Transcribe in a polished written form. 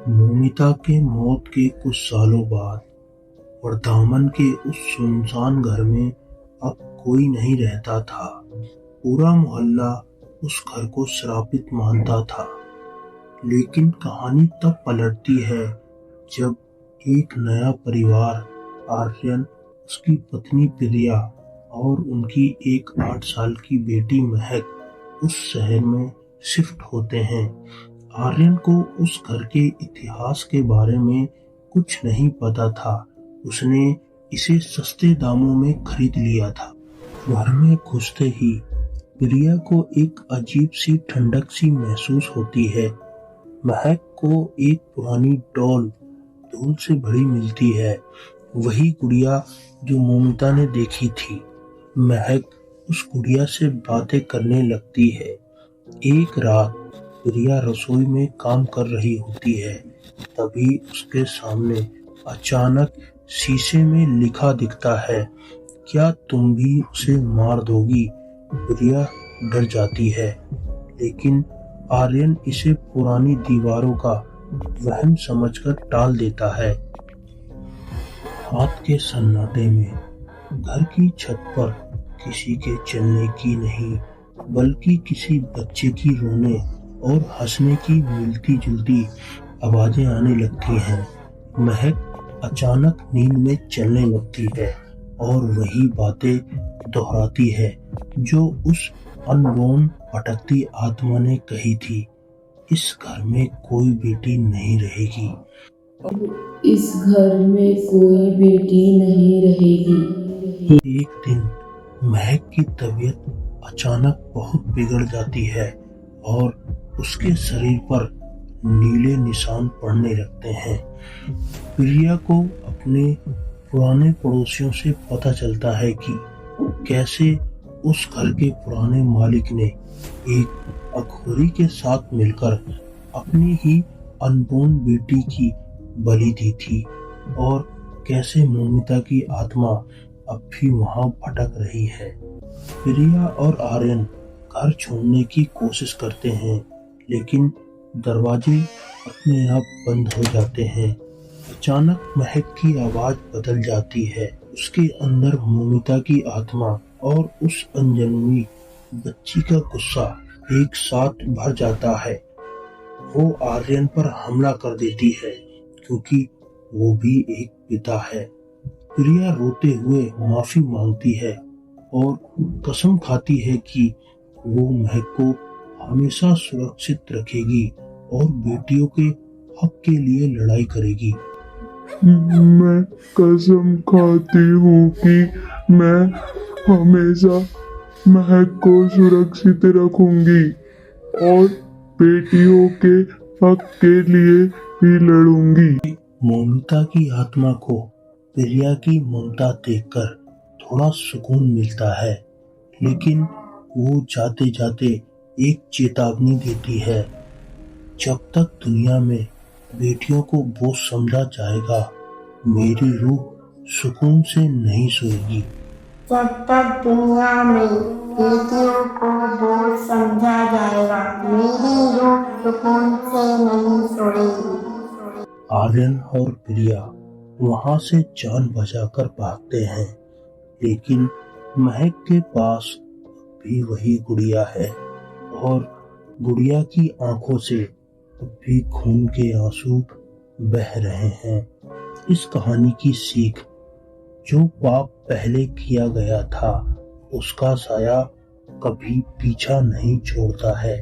मोमिता के मौत के कुछ सालों बाद वर्धामन के उस सुनसान घर में अब कोई नहीं रहता था। पूरा मोहल्ला उस घर को श्रापित मानता था। लेकिन कहानी तब पलटती है जब एक नया परिवार, आर्यन, उसकी पत्नी प्रिया और उनकी एक 8 साल की बेटी महक उस शहर में शिफ्ट होते हैं। आर्यन को उस घर के इतिहास के बारे में कुछ नहीं पता था। उसने इसे सस्ते दामों में खरीद लिया था। घर में घुसते ही प्रिया को एक अजीब सी ठंडक सी महसूस होती है। महक को एक पुरानी डॉल धूल से भरी मिलती है, वही गुड़िया जो मोमिता ने देखी थी। महक उस गुड़िया से बातें करने लगती है। एक रात प्रिया रसोई में काम कर रही होती है, तभी उसके सामने अचानक शीशे में लिखा दिखता है, क्या तुम भी उसे मार दोगी? प्रिया डर जाती है, लेकिन आर्यन इसे पुरानी दीवारों का वहम समझकर टाल देता है। रात के सन्नाटे में घर की छत पर किसी के चलने की नहीं, बल्कि किसी बच्चे की रोने और हंसने की मिलती जुलती आवाजें आने लगती हैं। महक अचानक नींद में चलने लगती है और वही बातें दोहराती है जो उस अनबोर्न भटकती आत्मा ने कही थी। इस घर में कोई बेटी नहीं रहेगी। इस घर में कोई बेटी नहीं रहेगी। एक दिन महक की तबीयत अचानक बहुत बिगड़ जाती है और उसके शरीर पर नीले निशान पड़ने लगते हैं। प्रिया को अपने पुराने पड़ोसियों से पता चलता है कि कैसे उस घर के पुराने मालिक ने एक अघोरी के साथ मिलकर अपनी ही अनबोर्न बेटी की बलि दी थी और कैसे मोमिता की आत्मा अब भी वहां भटक रही है। प्रिया और आर्यन घर छोड़ने की कोशिश करते हैं, लेकिन दरवाजे अपने आप बंद हो जाते हैं। अचानक महक की आवाज बदल जाती है। उसके अंदर मोमिता की आत्मा और उस अनजन्मी बच्ची का गुस्सा एक साथ भर जाता है। वो आर्यन पर हमला कर देती है, क्योंकि वो भी एक पिता है। प्रिया रोते हुए माफी मांगती है और कसम खाती है कि वो महक को हमेशा सुरक्षित रखेगी और बेटियों के हक के लिए लड़ाई करेगी। मैं कसम खाती हूँ कि मैं हमेशा महक को सुरक्षित रखूंगी और बेटियों के हक के लिए भी लड़ूंगी। मोमिता की आत्मा को प्रिया की ममता देखकर थोड़ा सुकून मिलता है, लेकिन वो जाते जाते एक चेतावनी देती है, जब तक दुनिया में बेटियों को बोझ समझा जाएगा, मेरी रूह सुकून से नहीं सोएगी। जब तक दुनिया में बेटियों को बोझ समझा जाएगा, मेरी रूह सुकून से नहीं सोएगी। आर्यन और प्रिया वहां से जान बचाकर भागते हैं, लेकिन महक के पास भी वही गुड़िया है और गुड़िया की आंखों से भी खून के आंसू बह रहे हैं। इस कहानी की सीख, जो पाप पहले किया गया था उसका साया कभी पीछा नहीं छोड़ता है।